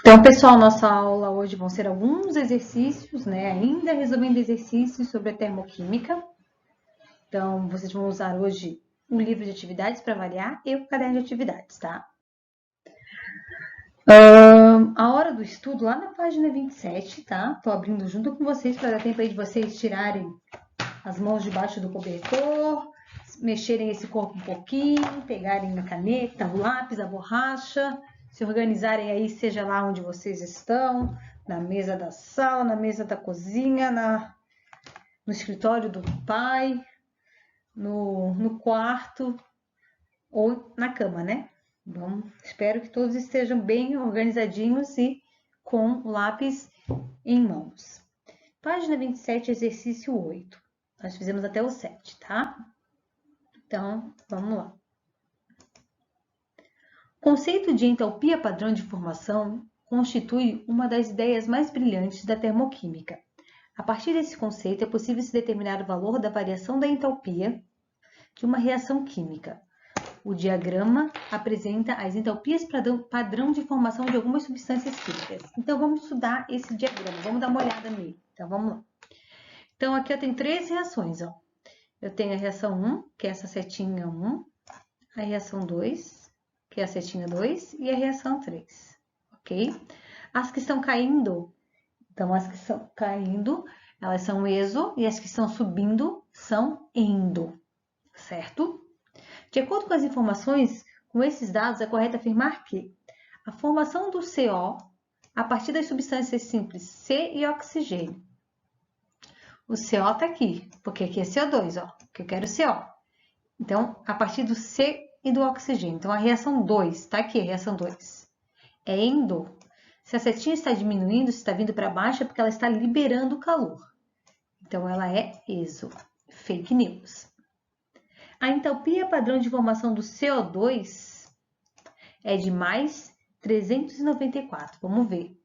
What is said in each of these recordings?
Então, pessoal, nossa aula hoje vão ser alguns exercícios, né? Ainda resolvendo exercícios sobre a termoquímica. Então, vocês vão usar hoje um livro de atividades para variar e o caderno de atividades, tá? A hora do estudo, lá na página 27, tá? Tô abrindo junto com vocês para dar tempo aí de vocês tirarem as mãos debaixo do cobertor, mexerem esse corpo um pouquinho, pegarem a caneta, o lápis, a borracha, se organizarem aí, seja lá onde vocês estão, na mesa da sala, na mesa da cozinha, no escritório do pai, no quarto ou na cama, né? Bom, espero que todos estejam bem organizadinhos e com o lápis em mãos. Página 27, exercício 8. Nós fizemos até o 7, tá? Então, vamos lá. O conceito de entalpia padrão de formação constitui uma das ideias mais brilhantes da termoquímica. A partir desse conceito, é possível se determinar o valor da variação da entalpia de uma reação química. O diagrama apresenta as entalpias padrão de formação de algumas substâncias químicas. Então, vamos estudar esse diagrama, vamos dar uma olhada nele. Então, vamos lá. Então, aqui eu tenho três reações, ó. Eu tenho a reação 1, que é essa setinha 1, a reação 2, que é a setinha 2, e a reação 3, ok? As que estão caindo, então as que estão caindo, elas são exo, e as que estão subindo são endo, certo? De acordo com as informações, com esses dados, é correto afirmar que a formação do CO, a partir das substâncias simples C e oxigênio. O CO está aqui, porque aqui é CO2, ó, que eu quero CO. Então, a partir do C e do oxigênio. Então, a reação 2, está aqui a reação 2. É endo. Se a setinha está diminuindo, se está vindo para baixo, é porque ela está liberando calor. Então, ela é exo. Fake news. A entalpia padrão de formação do CO2 é de mais 394. Vamos ver.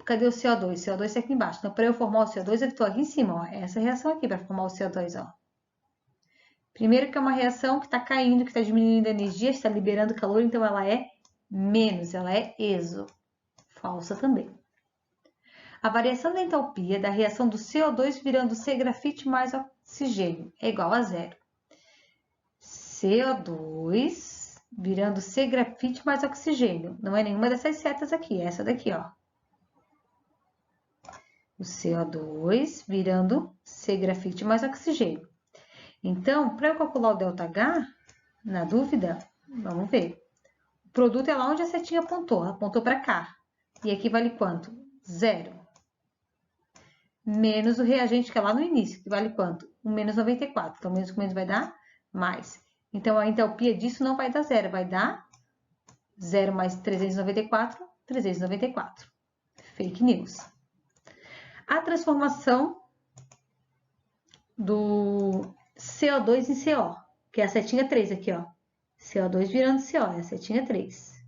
Cadê o CO2? O CO2 está aqui embaixo. Então, para eu formar o CO2, eu estou aqui em cima. Ó. Essa reação aqui para formar o CO2. Ó. Primeiro que é uma reação que está caindo, que está diminuindo a energia, está liberando calor, então ela é menos, ela é exo. Falsa também. A variação da entalpia da reação do CO2 virando C grafite mais oxigênio é igual a zero. CO2 virando C grafite mais oxigênio. Não é nenhuma dessas setas aqui, é essa daqui, ó. O CO2 virando C grafite mais oxigênio. Então, para eu calcular o ΔH, na dúvida, vamos ver. O produto é lá onde a setinha apontou para cá. E aqui vale quanto? Zero. Menos o reagente que é lá no início, que vale quanto? O menos 94. Então, menos com menos vai dar mais. Então, a entalpia disso não vai dar zero, vai dar 0 mais 394, 394. Fake news. A transformação do CO2 em CO, que é a setinha 3 aqui, ó. CO2 virando CO, é a setinha 3.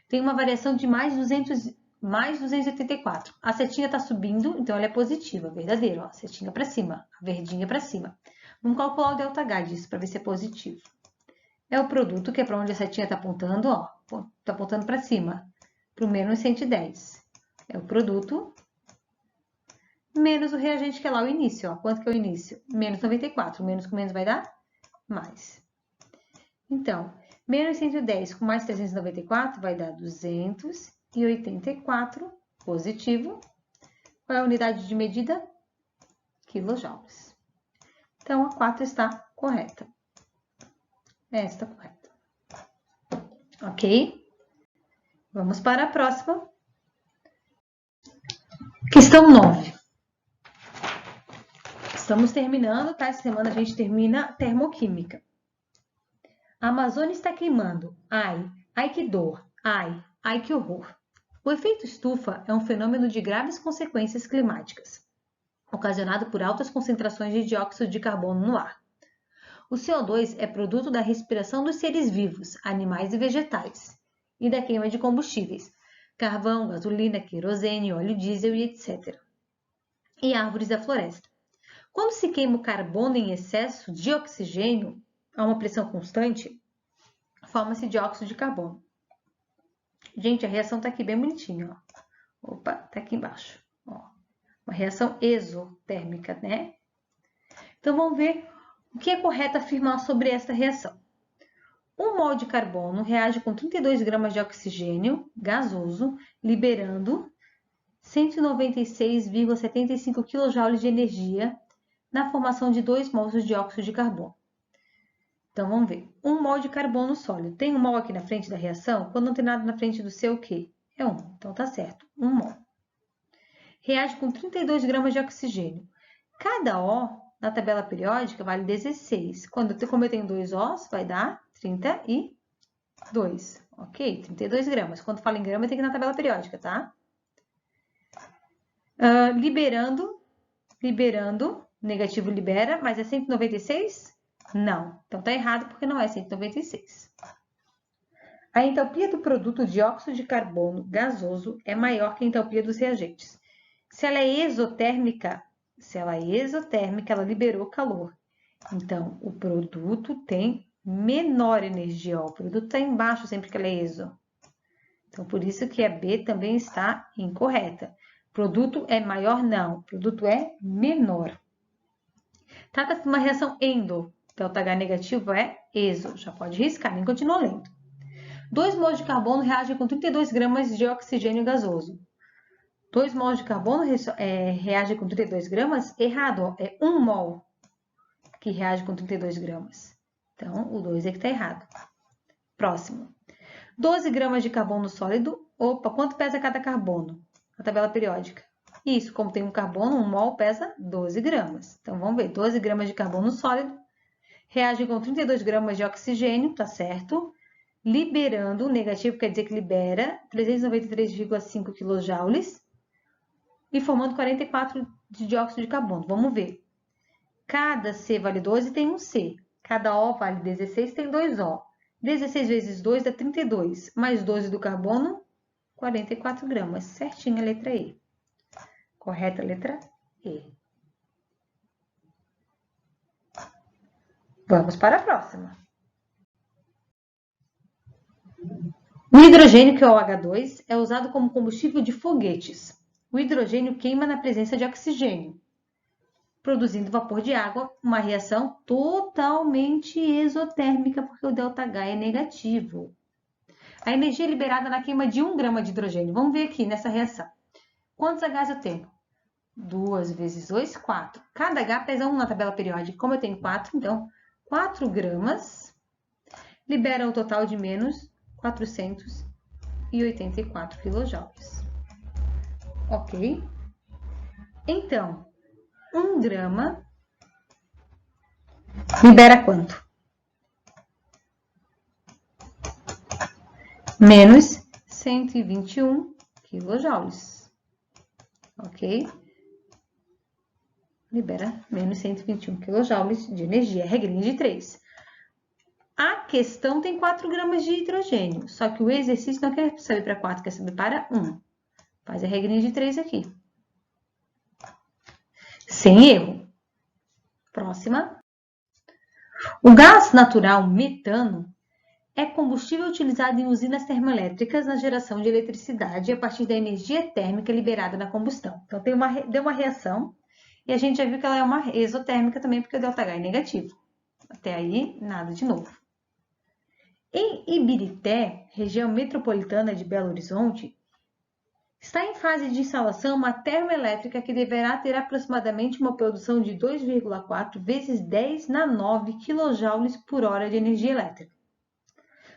Tem uma variação de mais 284. A setinha está subindo, então ela é positiva, verdadeiro, ó. Setinha para cima, a verdinha para cima. Vamos calcular o ΔH disso para ver se é positivo. É o produto, que é para onde a setinha está apontando, ó. Está apontando para cima, para o menos 110. É o produto menos o reagente que é lá o início, ó. Quanto que é o início? Menos 94. Menos com menos vai dar mais. Então, menos 110 com mais 394 vai dar 284 positivo. Qual é a unidade de medida? Quilojoules. Então, a 4 está correta. Esta está correta. Ok? Vamos para a próxima. Questão 9. Estamos terminando, tá? Essa semana a gente termina termoquímica. A Amazônia está queimando. Ai, ai que dor. Ai, ai que horror. O efeito estufa é um fenômeno de graves consequências climáticas, ocasionado por altas concentrações de dióxido de carbono no ar. O CO2 é produto da respiração dos seres vivos, animais e vegetais, e da queima de combustíveis, carvão, gasolina, querosene, óleo diesel e etc. E árvores da floresta. Quando se queima o carbono em excesso de oxigênio a uma pressão constante, forma-se dióxido de carbono. Gente, a reação tá aqui bem bonitinha, ó. Opa, tá aqui embaixo, ó. Uma reação exotérmica, né? Então, vamos ver o que é correto afirmar sobre esta reação. 1 mol de carbono reage com 32 gramas de oxigênio gasoso, liberando 196,75 kJ de energia na formação de 2 mols de óxido de carbono. Então, vamos ver. 1 mol de carbono sólido. Tem um mol aqui na frente da reação? Quando não tem nada na frente do seu, o quê? É 1. Então, tá certo. 1 mol. Reage com 32 gramas de oxigênio. Cada O na tabela periódica vale 16. Como eu tenho 2 Os, vai dar 32. Ok? 32 gramas. Quando fala em grama, tem que ir na tabela periódica, tá? Liberando, negativo libera, mas é 196? Não. Então, tá errado porque não é 196. A entalpia do produto dióxido de carbono gasoso é maior que a entalpia dos reagentes. Se ela é exotérmica, ela liberou calor. Então, o produto tem menor energia. Ó. O produto está embaixo sempre que ela é exo. Então, por isso que a B também está incorreta. Produto é maior? Não. Produto é menor. Trata-se de uma reação endo. Delta H negativo é exo. Já pode riscar, nem continua lendo. 2 mols de carbono reagem com 32 gramas de oxigênio gasoso. 2 mols de carbono reagem com 32 gramas? Errado, ó. É 1 mol que reage com 32 gramas. Então, o 2 é que está errado. Próximo. 12 gramas de carbono sólido. Opa, quanto pesa cada carbono? A tabela periódica. Isso, como tem um carbono, 1 mol pesa 12 gramas. Então, vamos ver. 12 gramas de carbono sólido reage com 32 gramas de oxigênio, tá certo? Liberando, negativo quer dizer que libera 393,5 kJ e formando 44 de dióxido de carbono. Vamos ver. Cada C vale 12 tem um C. Cada O vale 16 tem 2 O. 16 vezes 2 dá 32. Mais 12 do carbono, 44 gramas. Certinho a letra E. Correta a letra E. Vamos para a próxima. O hidrogênio, que é o H2, é usado como combustível de foguetes. O hidrogênio queima na presença de oxigênio, produzindo vapor de água, uma reação totalmente exotérmica, porque o ΔH é negativo. A energia é liberada na queima de 1 grama de hidrogênio. Vamos ver aqui nessa reação. Quantos Hs eu tenho? 2 vezes 2, 4. Cada H pesa 1 na tabela periódica. Como eu tenho 4, então 4 gramas libera um total de menos 484 kJ. Ok? Então, 1 grama libera quanto? Menos 121 kJ. Ok? Libera menos 121 kJ de energia. Regrinha de 3. A questão tem 4 gramas de hidrogênio, só que o exercício não quer saber para 4, quer saber para 1. Faz a regrinha de 3 aqui. Sem erro. Próxima. O gás natural metano é combustível utilizado em usinas termoelétricas na geração de eletricidade a partir da energia térmica liberada na combustão. Então, deu uma reação e a gente já viu que ela é uma exotérmica também, porque o ΔH é negativo. Até aí, nada de novo. Em Ibirité, região metropolitana de Belo Horizonte, está em fase de instalação uma termoelétrica que deverá ter aproximadamente uma produção de 2,4 vezes 10 na 9 kJ por hora de energia elétrica.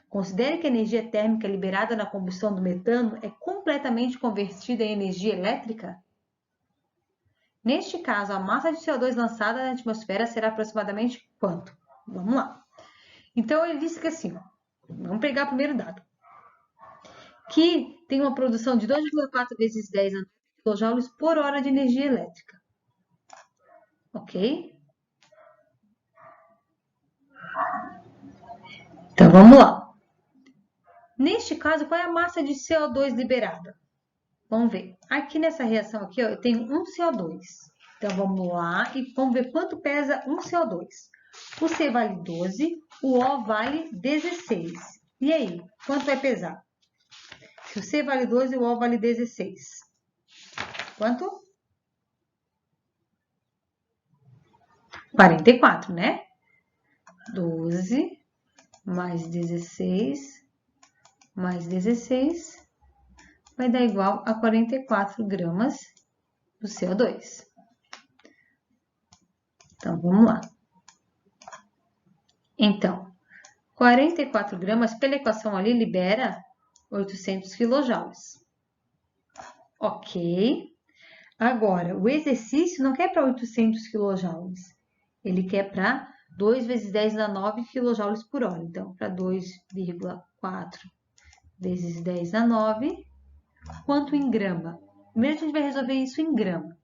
Considere que a energia térmica liberada na combustão do metano é completamente convertida em energia elétrica? Neste caso, a massa de CO2 lançada na atmosfera será aproximadamente quanto? Vamos lá. Então, ele disse que assim, ó, vamos pegar o primeiro dado, que tem uma produção de 2,4 vezes 10 kJ por hora de energia elétrica. Ok? Então, vamos lá. Neste caso, qual é a massa de CO2 liberada? Vamos ver. Aqui nessa reação aqui, ó, eu tenho um CO2. Então, vamos lá e vamos ver quanto pesa um CO2. O C vale 12, o O vale 16. E aí, quanto vai pesar? Se o C vale 12, o O vale 16. Quanto? 44, né? 12 mais 16 mais 16 vai dar igual a 44 gramas do CO2. Então, vamos lá. Então, 44 gramas, pela equação ali, libera 800 quilojoules. Ok. Agora, o exercício não quer para 800 quilojoules. Ele quer para 2 vezes 10 na 9 quilojoules por hora. Então, para 2,4 vezes 10 na 9, quanto em grama? Primeiro a gente vai resolver isso em grama.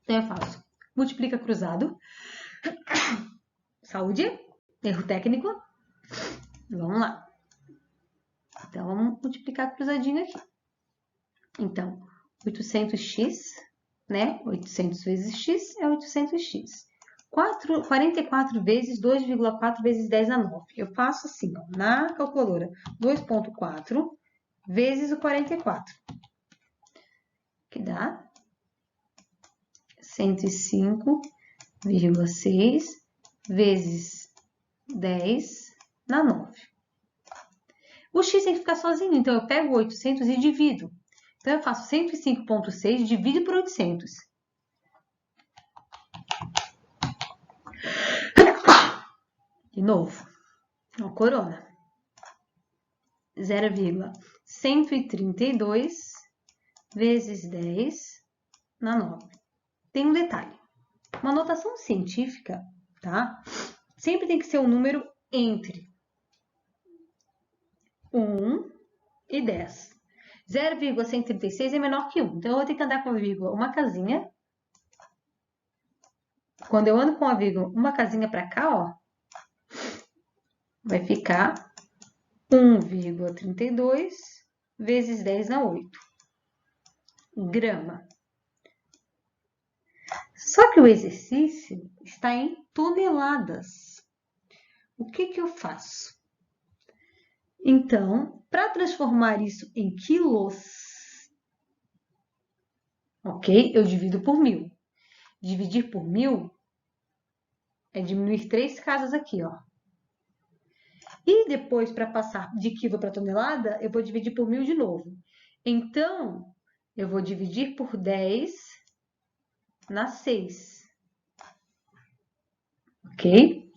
Então, eu faço multiplica cruzado. Saúde. Erro técnico. Vamos lá. Então, vamos multiplicar cruzadinho aqui. Então, 800x, né? 800 vezes x é 800x. 44 vezes 2,4 vezes 10 a 9. Eu faço assim, ó, na calculadora, 2,4 vezes o 44, que dá 105,6 vezes 10 na 9. O x tem que ficar sozinho, então eu pego 800 e divido. Então, eu faço 105,6 e divido por 800. De novo, ó, corona. 0,132 vezes 10 na 9. Tem um detalhe. Uma notação científica, tá? Sempre tem que ser um número entre 1 e 10. 0,136 é menor que 1. Então, eu vou ter que andar com a vírgula uma casinha. Quando eu ando com a vírgula uma casinha para cá, ó, vai ficar 1,32 vezes 10 na 8. Grama. Só que o exercício está em toneladas. O que eu faço? Então, para transformar isso em quilos, ok? Eu divido por 1000. Dividir por 1000 é diminuir 3 casas aqui, ó. E depois, para passar de quilo para tonelada, eu vou dividir por 1000 de novo. Então, eu vou dividir por 10 na 6. Ok?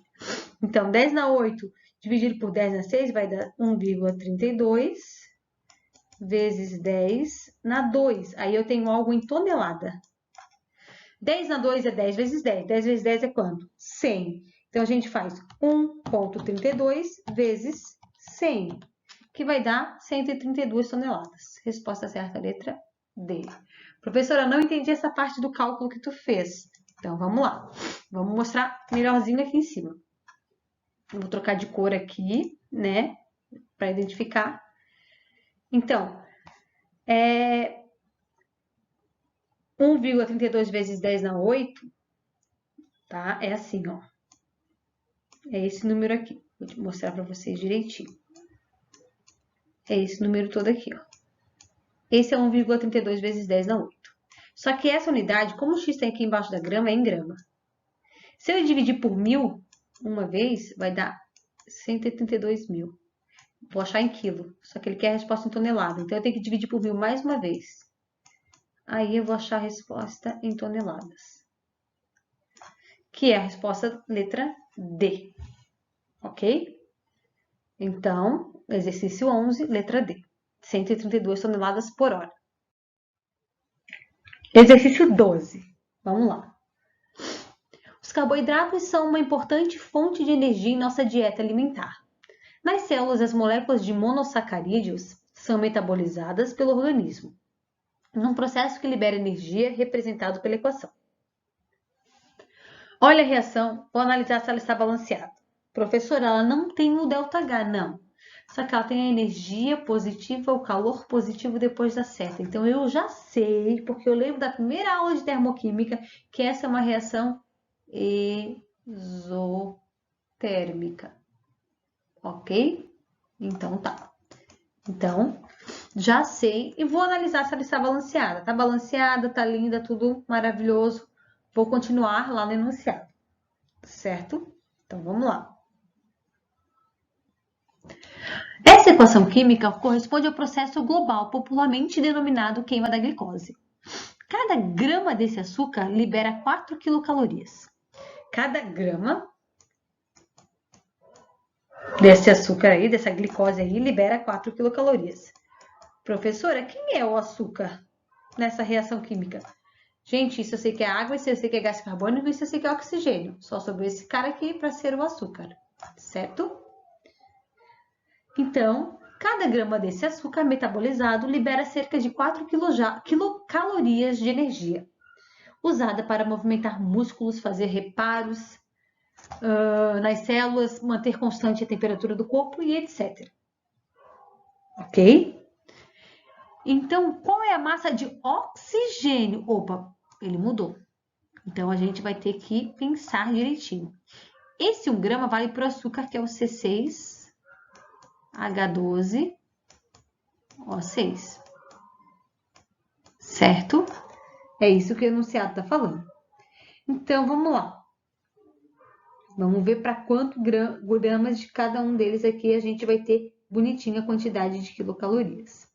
Então, 10 na 8 dividido por 10 na 6 vai dar 1,32 vezes 10 na 2. Aí eu tenho algo em tonelada. 10 na 2 é 10 vezes 10. 10 vezes 10 é quanto? 100. Então, a gente faz 1,32 vezes 100, que vai dar 132 toneladas. Resposta certa, letra D. Professora, não entendi essa parte do cálculo que tu fez. Então, vamos lá. Vamos mostrar melhorzinho aqui em cima. Eu vou trocar de cor aqui, né? Para identificar. Então, 1,32 vezes 10 na 8, tá? É assim, ó. É esse número aqui. Vou mostrar para vocês direitinho. É esse número todo aqui, ó. Esse é 1,32 vezes 10 na 8. Só que essa unidade, como o x tem aqui embaixo da grama, é em grama. Se eu dividir por 1000 uma vez, vai dar 132 mil. Vou achar em quilo, só que ele quer a resposta em tonelada. Então, eu tenho que dividir por 1000 mais uma vez. Aí, eu vou achar a resposta em toneladas. Que é a resposta letra D. Ok? Então, exercício 11, letra D. 132 toneladas por hora. Exercício 12. Vamos lá. Os carboidratos são uma importante fonte de energia em nossa dieta alimentar. Nas células, as moléculas de monossacarídeos são metabolizadas pelo organismo, num processo que libera energia representado pela equação. Olha a reação, vou analisar se ela está balanceada. Professora, ela não tem o ΔH, não. Só que ela tem a energia positiva, o calor positivo depois da seta. Então, eu já sei, porque eu lembro da primeira aula de termoquímica, que essa é uma reação exotérmica. Ok? Então, tá. Então, Já sei e vou analisar se ela está balanceada. Tá balanceada, tá linda, tudo maravilhoso. Vou continuar lá no enunciado, certo? Então, vamos lá. Essa equação química corresponde ao processo global popularmente denominado queima da glicose. Cada grama desse açúcar libera 4 quilocalorias. Cada grama desse açúcar aí, dessa glicose aí, libera 4 quilocalorias. Professora, quem é o açúcar nessa reação química? Gente, isso eu sei que é água, isso eu sei que é gás carbônico, isso eu sei que é oxigênio. Só sobrou esse cara aqui para ser o açúcar, certo? Então, cada grama desse açúcar metabolizado libera cerca de 4 quilocalorias de energia, usada para movimentar músculos, fazer reparos nas células, manter constante a temperatura do corpo e etc. Ok? Então, qual é a massa de oxigênio? Opa, ele mudou. Então, a gente vai ter que pensar direitinho. Esse 1 grama vale para o açúcar, que é o C6H12O6. Certo? É isso que o enunciado está falando. Então, vamos lá. Vamos ver para quantos gramas de cada um deles aqui a gente vai ter bonitinha a quantidade de quilocalorias.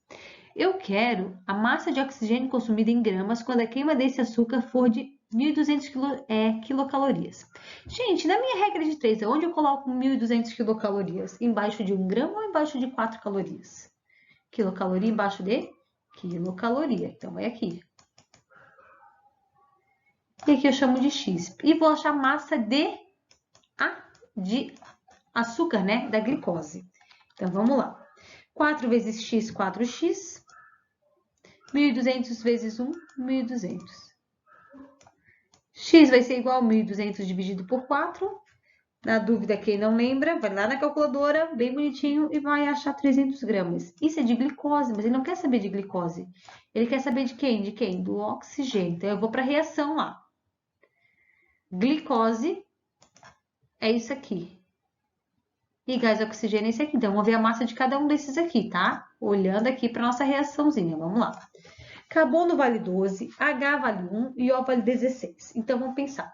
Eu quero a massa de oxigênio consumida em gramas quando a queima desse açúcar for de 1.200 quilocalorias. Gente, na minha regra de 3, onde eu coloco 1.200 quilocalorias? Embaixo de 1 grama ou embaixo de 4 calorias? Quilocaloria embaixo de quilocaloria. Então, é aqui. E aqui eu chamo de X. E vou achar massa de açúcar, né? Da glicose. Então, vamos lá. 4 vezes X, 4x. 1.200 vezes 1, 1.200. X vai ser igual a 1.200 dividido por 4. Na dúvida, quem não lembra, vai lá na calculadora, bem bonitinho, e vai achar 300 gramas. Isso é de glicose, mas ele não quer saber de glicose. Ele quer saber de quem? De quem? Do oxigênio. Então, eu vou para a reação lá. Glicose é isso aqui. E gás oxigênio é esse aqui. Então, vamos ver a massa de cada um desses aqui, tá? Olhando aqui para nossa reaçãozinha. Vamos lá. Carbono vale 12, H vale 1 e O vale 16. Então, vamos pensar.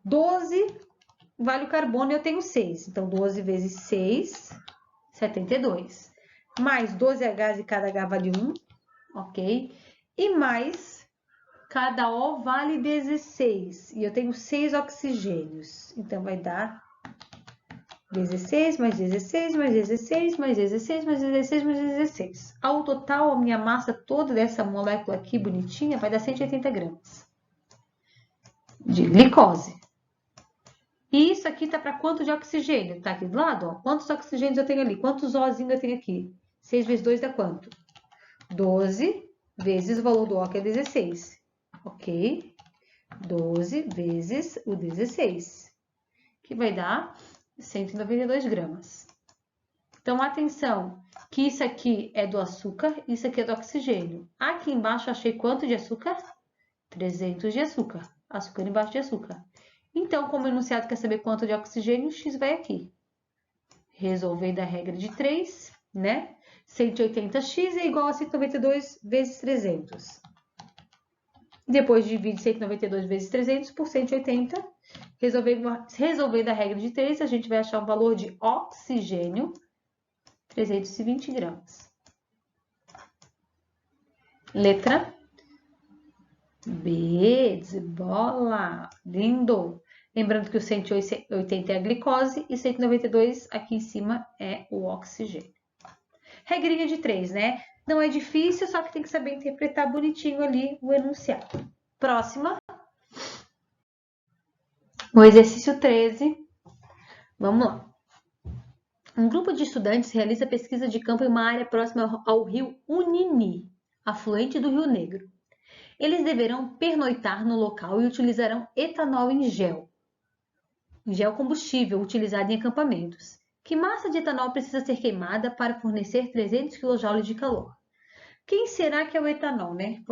12 vale o carbono e eu tenho 6. Então, 12 vezes 6, 72. Mais 12H e cada H vale 1, ok? E mais cada O vale 16. E eu tenho 6 oxigênios. Então, vai dar 16, mais 16, mais 16, mais 16, mais 16, mais 16. Ao total, a minha massa toda dessa molécula aqui, bonitinha, vai dar 180 gramas de glicose. E isso aqui tá para quanto de oxigênio? Tá aqui do lado, ó. Quantos oxigênios eu tenho ali? Quantos Ozinhos eu tenho aqui? 6 vezes 2 dá quanto? 12 vezes o valor do O, que é 16. Ok? 12 vezes o 16, que vai dar 192 gramas. Então, atenção, que isso aqui é do açúcar, isso aqui é do oxigênio. Aqui embaixo, achei quanto de açúcar? 300 de açúcar. Açúcar embaixo de açúcar. Então, como o enunciado quer saber quanto de oxigênio, X vai aqui. Resolvendo a regra de 3, né? 180x é igual a 192 vezes 300. Depois divide 192 vezes 300 por 180. Resolvendo a regra de 3, a gente vai achar um valor de oxigênio, 320 gramas. Letra B, de bola, lindo. Lembrando que o 180 é a glicose e 192 aqui em cima é o oxigênio. Regrinha de 3, né? Não é difícil, só que tem que saber interpretar bonitinho ali o enunciado. Próxima. O exercício 13. Vamos lá. Um grupo de estudantes realiza pesquisa de campo em uma área próxima ao rio Unini, afluente do Rio Negro. Eles deverão pernoitar no local e utilizarão etanol em gel combustível utilizado em acampamentos. Que massa de etanol precisa ser queimada para fornecer 300 kJ de calor? Quem será que é o etanol, né?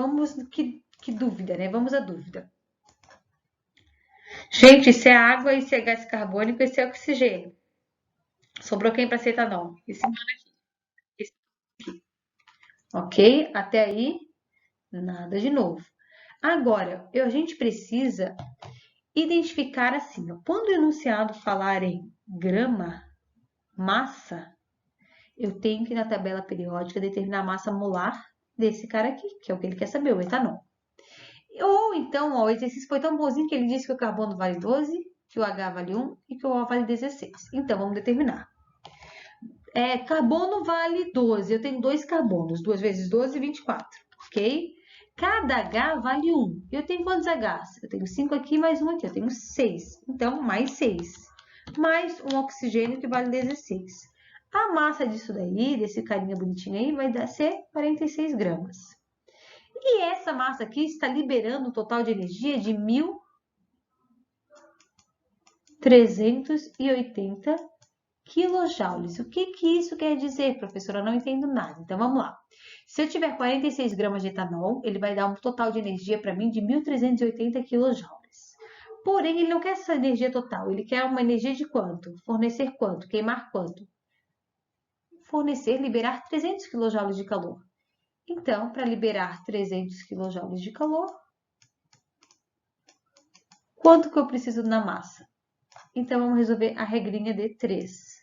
Que dúvida, né? Vamos à dúvida. Gente, isso é água, isso é gás carbônico, isso é oxigênio. Sobrou quem para ser etanol? Esse mano aqui. Esse aqui. Ok? Até aí, nada de novo. Agora, a gente precisa identificar assim, ó, quando o enunciado falar em grama, massa, eu tenho que na tabela periódica determinar a massa molar desse cara aqui, que é o que ele quer saber, o etanol. Ou então, ó, o exercício foi tão bonzinho que ele disse que o carbono vale 12, que o H vale 1 e que o O vale 16. Então, vamos determinar. Carbono vale 12, eu tenho 2 carbonos, 2 vezes 12, 24, ok? Cada H vale 1. Eu tenho quantos Hs? Eu tenho 5 aqui, mais 1 aqui, eu tenho 6. Então, mais 6. Mais um oxigênio que vale 16. A massa disso daí, desse carinha bonitinho aí, vai ser 46 gramas. E essa massa aqui está liberando um total de energia de 1.380 quilojoules. O que isso quer dizer, professora? Eu não entendo nada. Então, vamos lá. Se eu tiver 46 gramas de etanol, ele vai dar um total de energia para mim de 1.380 quilojoules. Porém, ele não quer essa energia total. Ele quer uma energia de quanto? Fornecer quanto? Queimar quanto? Fornecer, liberar 300 quilojoules de calor. Então, para liberar 300 quilojoules de calor, quanto que eu preciso na massa? Então, vamos resolver a regrinha de 3.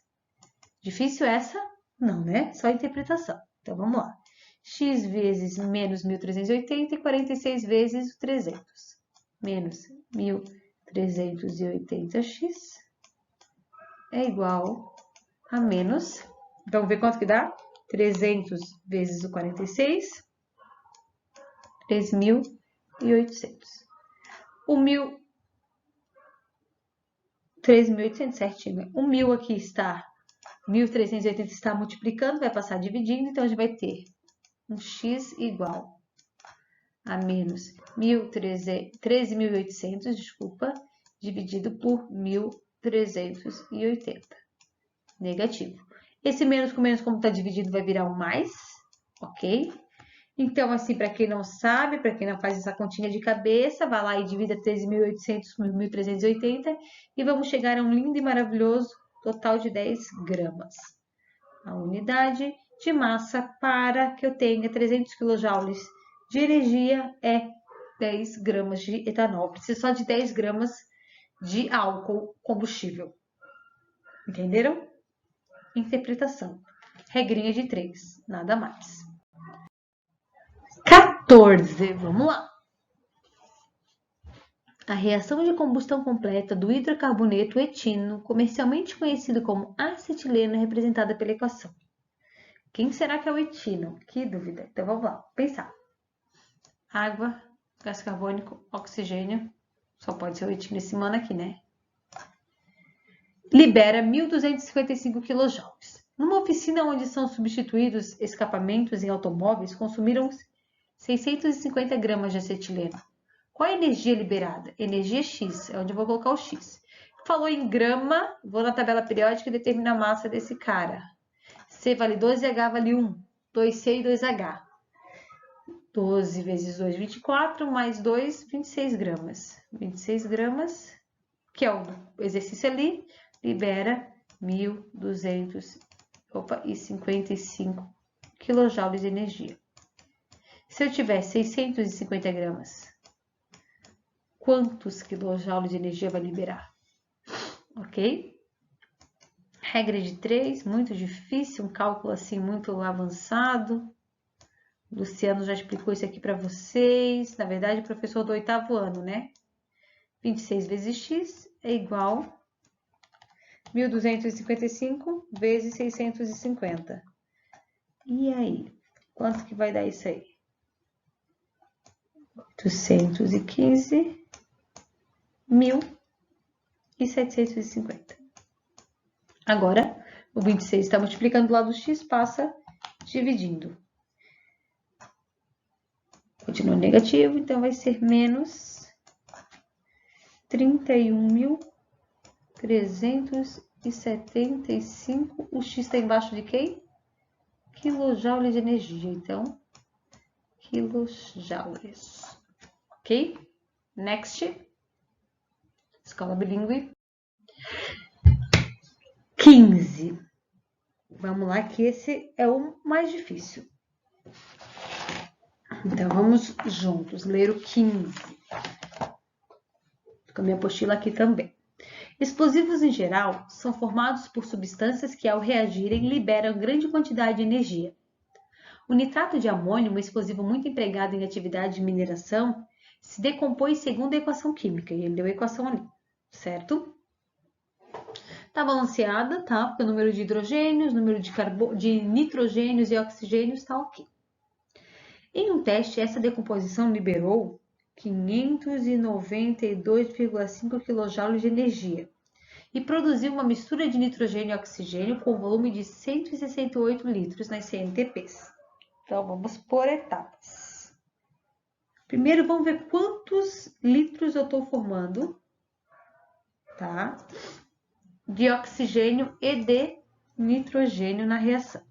Difícil essa? Não, né? Só interpretação. Então, vamos lá. X vezes menos 1.380 e 46 vezes 300. Menos 1.380x é igual a menos... Então, vamos ver quanto que dá? 300 vezes o 46, 3.800. O 3.800 certinho, né? O 1.000 aqui está... 1.380 está multiplicando, vai passar dividindo, então a gente vai ter um x igual a menos 13.800, desculpa, dividido por 1.380. Negativo. Esse menos com menos, como está dividido, vai virar um mais, ok? Então, assim, para quem não sabe, para quem não faz essa continha de cabeça, vai lá e divida 13.800 por 1.380 e vamos chegar a um lindo e maravilhoso total de 10 gramas. A unidade de massa para que eu tenha 300 kJ de energia é 10 gramas de etanol. Preciso só de 10 gramas de álcool combustível. Entenderam? Interpretação. Regrinha de 3, nada mais. 14, vamos lá. A reação de combustão completa do hidrocarboneto etino, comercialmente conhecido como acetileno, é representada pela equação. Quem será que é o etino? Que dúvida. Então, vamos lá. Pensar. Água, gás carbônico, oxigênio. Só pode ser o etino esse mano aqui, né? Libera 1.255 kJ. Numa oficina onde são substituídos escapamentos em automóveis, consumiram 650 gramas de acetileno. Qual é a energia liberada? Energia X, é onde eu vou colocar o X. Falou em grama, vou na tabela periódica e determino a massa desse cara. C vale 12 e H vale 1. 2C e 2H. 12 vezes 2, 24, mais 2, 26 gramas. 26 gramas, que é o exercício ali, libera 1.255 kJ de energia. Se eu tiver 650 gramas, quantos kJ de energia vai liberar? Ok? Regra de 3, muito difícil, um cálculo assim muito avançado. Luciano já explicou isso aqui para vocês. Na verdade, o professor do 8º ano, né? 26 vezes x é igual a 1.255 vezes 650. E aí? Quanto que vai dar isso aí? 815.750. Agora, o 26 está multiplicando do lado do x, passa dividindo. Continua negativo, então vai ser menos 31.375. O x está embaixo de quem? Quilojoule de energia. Então, quilojoules. Ok? Next. Escola bilíngue. 15. Vamos lá, que esse é o mais difícil. Então, vamos juntos ler o 15. Com a minha apostila aqui também. Explosivos, em geral, são formados por substâncias que, ao reagirem, liberam grande quantidade de energia. O nitrato de amônio, um explosivo muito empregado em atividade de mineração, se decompõe segundo a equação química. E ele deu a equação ali, certo? Está balanceada, tá? Porque o número de hidrogênios, número de nitrogênios e oxigênios está ok. Em um teste, essa decomposição liberou 592,5 kJ de energia e produziu uma mistura de nitrogênio e oxigênio com volume de 168 litros nas CNTPs. Então, vamos por etapas. Primeiro, vamos ver quantos litros eu estou formando, tá? De oxigênio e de nitrogênio na reação.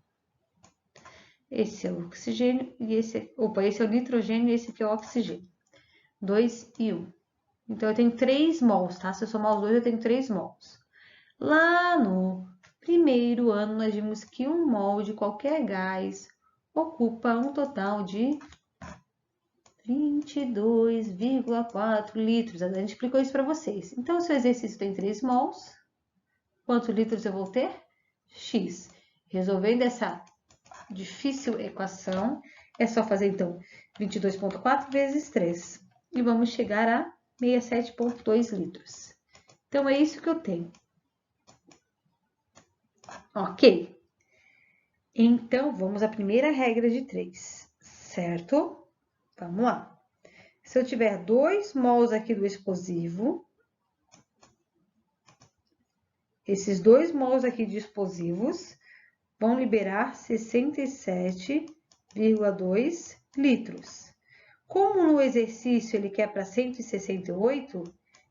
Esse é o oxigênio e esse é o nitrogênio e esse aqui é o oxigênio. 2 e 1. Então, eu tenho 3 mols, tá? Se eu somar os dois, eu tenho 3 mols. Lá no primeiro ano, nós vimos que 1 mol de qualquer gás ocupa um total de 22,4 litros. A gente explicou isso para vocês. Então, se o exercício tem 3 mols, quantos litros eu vou ter? X. Resolvendo essa difícil equação, é só fazer, então, 22,4 vezes 3. E vamos chegar a 67,2 litros. Então, é isso que eu tenho. Ok. Então, vamos à primeira regra de 3, certo? Vamos lá. Se eu tiver 2 mols aqui do explosivo, esses 2 mols aqui de explosivos vão liberar 67,2 litros. Como no exercício ele quer para 168,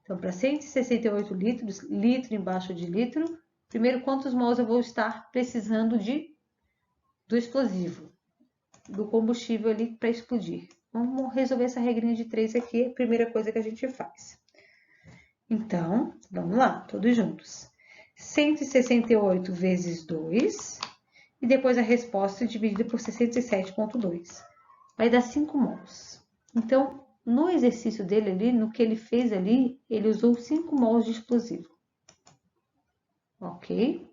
então para 168 litros, litro embaixo de litro, primeiro quantos mols eu vou estar precisando do explosivo, do combustível ali para explodir. Vamos resolver essa regrinha de 3 aqui, é a primeira coisa que a gente faz. Então, vamos lá, todos juntos. 168 vezes 2, e depois a resposta dividida por 67,2. Vai dar 5 mols. Então, no exercício dele ali, no que ele fez ali, ele usou 5 mols de explosivo. Ok?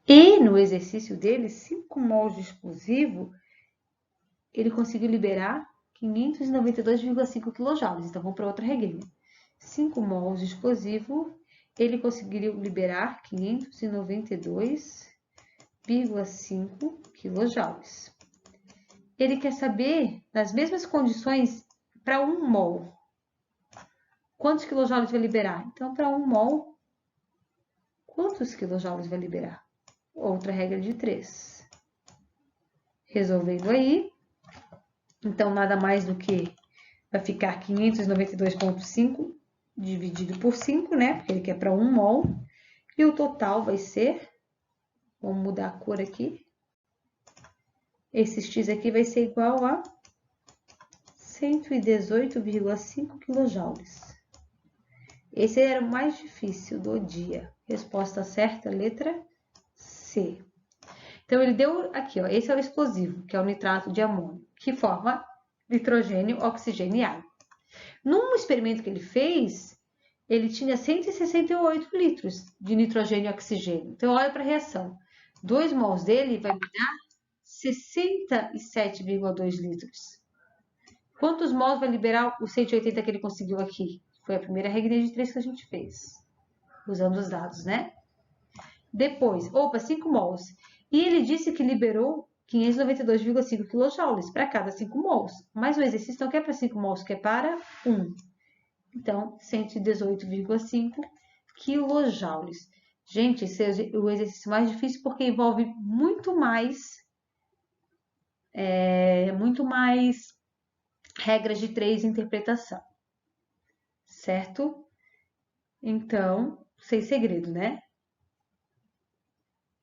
E no exercício dele, 5 mols de explosivo, ele conseguiu liberar 592,5 kJ. Então, vamos para outra regrinha. 5 mols de explosivo, ele conseguiu liberar 592,5 kJ. Ele quer saber, nas mesmas condições, para 1 mol, quantos quilojoules vai liberar? Então, para 1 mol, quantos quilojoules vai liberar? Outra regra de 3. Resolvendo aí, então, nada mais do que vai ficar 592,5 dividido por 5, né? Porque ele quer para 1 mol. E o total vai ser, vamos mudar a cor aqui. Esse X aqui vai ser igual a 118,5 kJ. Esse era o mais difícil do dia. Resposta certa, letra C. Então, ele deu aqui, ó, esse é o explosivo, que é o nitrato de amônio, que forma nitrogênio, oxigênio e água. Num experimento que ele fez, ele tinha 168 litros de nitrogênio e oxigênio. Então, olha para a reação. 2 mols dele vai me dar 67,2 litros. Quantos mols vai liberar o 180 que ele conseguiu aqui? Foi a primeira regrinha de 3 que a gente fez, usando os dados, né? Depois, 5 mols. E ele disse que liberou 592,5 kJ para cada 5 mols. Mas o exercício não quer para 5 mols, quer para 1. Então, 118,5 kJ. Gente, esse é o exercício mais difícil porque envolve muito mais regras de 3 interpretação. Certo? Então, sem segredo, né?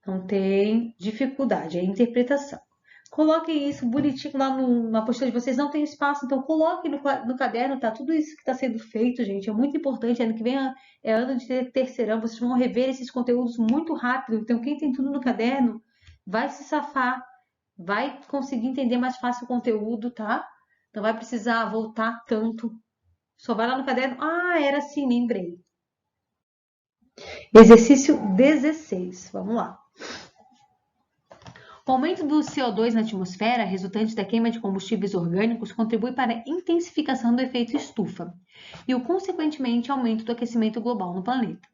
Não tem dificuldade, é interpretação. Coloquem isso bonitinho lá na apostila de vocês, não tem espaço, então coloquem no caderno, tá? Tudo isso que está sendo feito, gente, é muito importante. Ano que vem é ano de terceirão, vocês vão rever esses conteúdos muito rápido. Então, quem tem tudo no caderno vai se safar vai conseguir entender mais fácil o conteúdo, tá? Não vai precisar voltar tanto. Só vai lá no caderno. Ah, era assim, lembrei. Exercício 16. Vamos lá. O aumento do CO2 na atmosfera, resultante da queima de combustíveis orgânicos, contribui para a intensificação do efeito estufa e o consequentemente aumento do aquecimento global no planeta.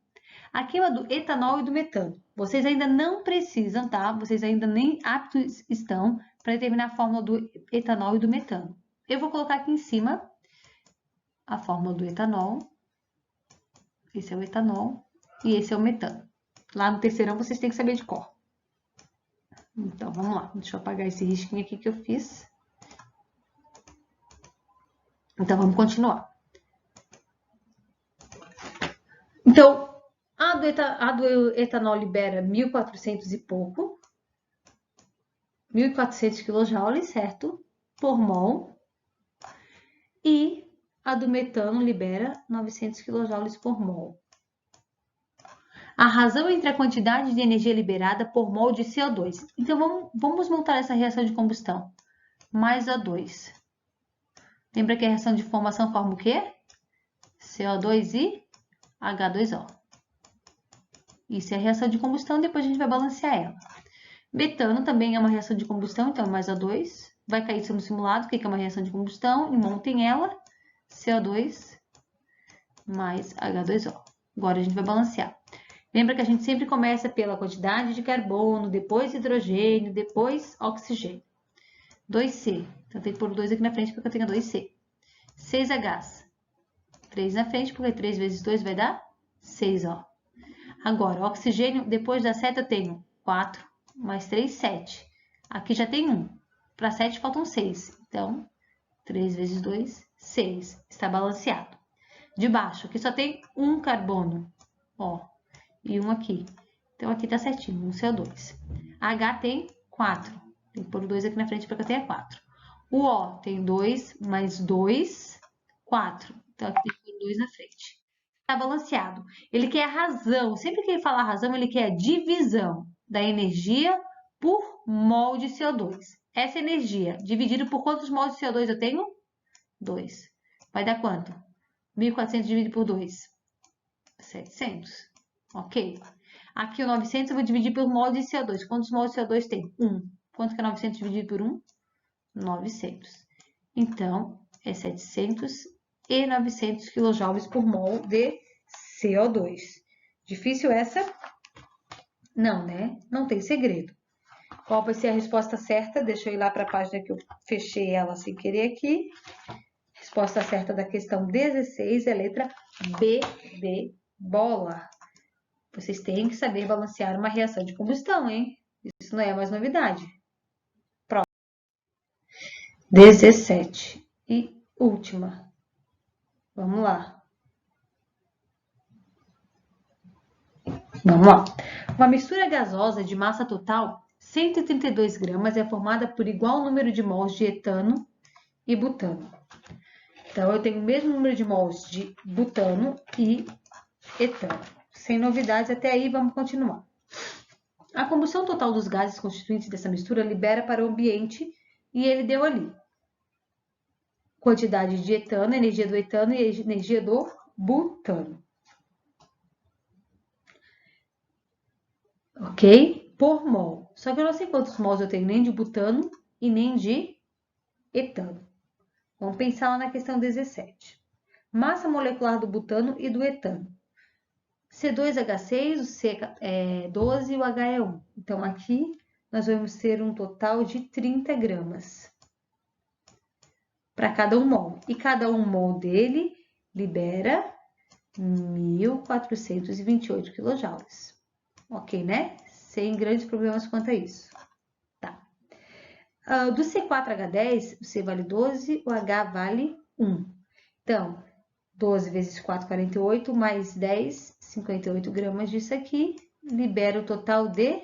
A queima do etanol e do metano. Vocês ainda não precisam, tá? Vocês ainda nem aptos estão para determinar a fórmula do etanol e do metano. Eu vou colocar aqui em cima a fórmula do etanol. Esse é o etanol e esse é o metano. Lá no terceirão vocês têm que saber de cor. Então, vamos lá. Deixa eu apagar esse risquinho aqui que eu fiz. Então, vamos continuar. Então, a do etanol libera 1.400 e pouco. 1.400 kJ, certo? Por mol. E a do metano libera 900 kJ por mol. A razão entre a quantidade de energia liberada por mol de CO2. Então, vamos montar essa reação de combustão. Mais O2. Lembra que a reação de formação forma o quê? CO2 e H2O. Isso é a reação de combustão, depois a gente vai balancear ela. Metano também é uma reação de combustão, então mais O2. Vai cair isso no simulado, o que é uma reação de combustão, e montem ela, CO2 mais H2O. Agora a gente vai balancear. Lembra que a gente sempre começa pela quantidade de carbono, depois hidrogênio, depois oxigênio. 2C. Então, tem que pôr 2 aqui na frente porque eu tenho 2C. 6H. 3 na frente, porque 3 vezes 2 vai dar 6, ó. Agora, oxigênio, depois da seta eu tenho 4 mais 3, 7. Aqui já tem 1. Para 7 faltam 6. Então, 3 vezes 2, 6. Está balanceado. De baixo, aqui só tem um carbono, ó. E um aqui. Então, aqui tá certinho, um CO2. H tem 4. Tem que pôr 2 aqui na frente para que eu tenha 4. O O tem 2 mais 2, 4. Então, aqui tem que pôr 2 na frente. Tá balanceado. Ele quer a razão. Sempre que ele fala razão, ele quer a divisão da energia por mol de CO2. Essa energia, dividido por quantos mols de CO2 eu tenho? 2. Vai dar quanto? 1.400 dividido por 2. 700. Ok? Aqui o 900 eu vou dividir por mol de CO2. Quantos mols de CO2 tem? 1. Quanto que é 900 dividido por 1? 900. Então, é 700 e 900 kJ por mol de CO2. Difícil essa? Não, né? Não tem segredo. Qual vai ser a resposta certa? Deixa eu ir lá para a página que eu fechei ela sem querer aqui. Resposta certa da questão 16 é a letra B de bola. Vocês têm que saber balancear uma reação de combustão, hein? Isso não é mais novidade. Próximo. 17. E última. Vamos lá. Vamos lá. Uma mistura gasosa de massa total, 132 gramas, é formada por igual número de mols de etano e butano. Então, eu tenho o mesmo número de mols de butano e etano. Sem novidades, até aí vamos continuar. A combustão total dos gases constituintes dessa mistura libera para o ambiente e ele deu ali quantidade de etano, energia do etano e energia do butano. Ok? Por mol. Só que eu não sei quantos mols eu tenho nem de butano e nem de etano. Vamos pensar lá na questão 17. Massa molecular do butano e do etano. C2H6, o C é 12 e o H é 1. Então, aqui nós vamos ter um total de 30 gramas para cada um mol. E cada um mol dele libera 1.428 kJ. Ok, né? Sem grandes problemas quanto a isso. Tá. Do C4H10, o C vale 12, o H vale 1. Então, 12 vezes 4, 48, mais 10, 58 gramas disso aqui, libera o total de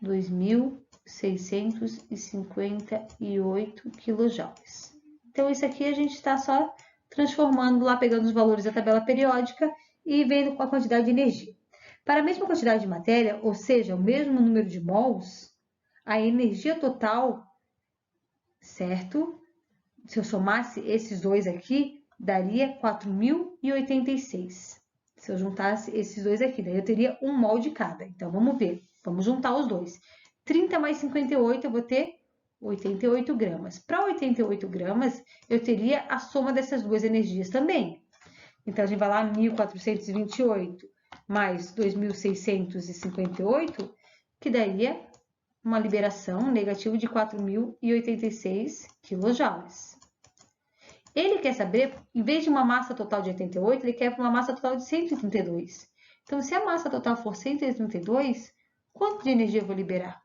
2.658 kJ. Então, isso aqui a gente está só transformando lá, pegando os valores da tabela periódica e vendo a quantidade de energia. Para a mesma quantidade de matéria, ou seja, o mesmo número de mols, a energia total, certo? Se eu somasse esses dois aqui, daria 4.086. Se eu juntasse esses dois aqui, daí eu teria 1 mol de cada. Então, vamos ver. Vamos juntar os dois. 30 mais 58, eu vou ter 88 gramas. Para 88 gramas, eu teria a soma dessas duas energias também. Então, a gente vai lá, 1.428 mais 2.658, que daria uma liberação negativa de 4.086 quilojoules. Ele quer saber, em vez de uma massa total de 88, ele quer uma massa total de 132. Então, se a massa total for 132, quanto de energia eu vou liberar?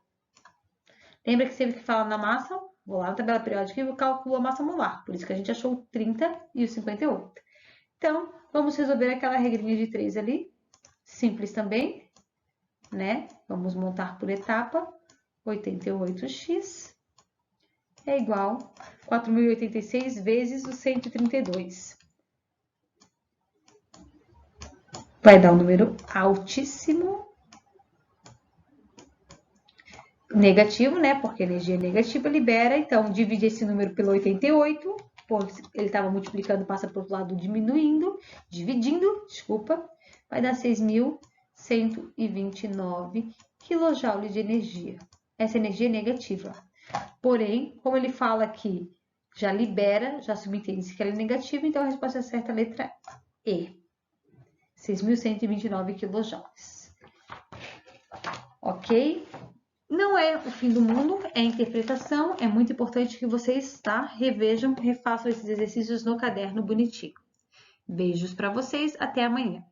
Lembra que sempre que fala na massa, vou lá na tabela periódica e calculo a massa molar. Por isso que a gente achou o 30 e o 58. Então, vamos resolver aquela regrinha de 3 ali. Simples também, né? Vamos montar por etapa. 88x é igual a 4.086 vezes o 132. Vai dar um número altíssimo. Negativo, né? Porque energia negativa libera. Então, divide esse número pelo 88. Ele estava multiplicando, passa para o outro lado dividindo. Desculpa. Vai dar 6.129 kJ de energia. Essa energia é negativa. Porém, como ele fala que já libera, já subentende-se que ela é negativa, então a resposta certa é a letra E. 6.129 kJ. Ok? Não é o fim do mundo, é interpretação. É muito importante que vocês, revejam, refaçam esses exercícios no caderno bonitinho. Beijos para vocês, até amanhã.